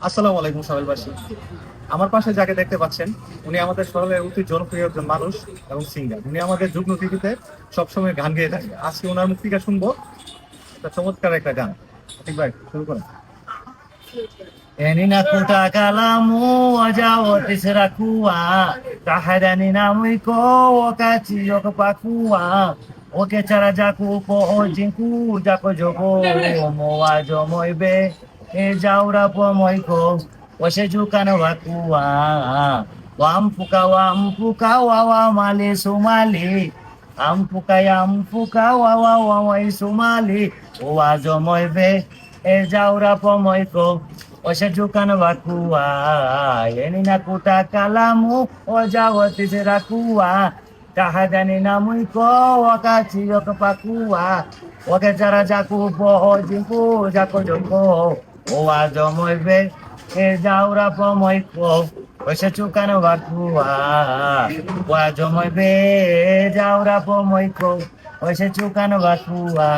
আসসালামু আলাইকুম সাহেলবাসী। আমার পাশে যাকে দেখতে পাচ্ছেন, উনি আমাদের শহরের অতি জনপ্রিয় একজন মানুষ এবং সিঙ্গার। উনি আমাদের যুগ্ম টিভিতে সবসময় গান গেয়ে থাকে। আজকে ওনার মুখ থেকে শুনবো একটা চমৎকার একটা গান। ঠিক ভাই, শুরু করেন। Enina kuta kalamu waja otis rakua kahadani namui ko wakati yokapakua oke cara jaku po ojinku jako jogo mo wajo moibe e jaura po moiko wase jukana wakua wampuka wawa male sumali ampuka wawa wawa sumali wajo moibe e jaura po moiko Oshajukan wakua, yeni nakuta kalamu, ojawati serakua, kahadani namuiko, wakati yokapakua, wakachara jaku poho jinku, jako joko, owajo moibe, e jaura po moiko, oshajukan wakua, wajo moibe, e jaura po moiko, oshajukan wakua.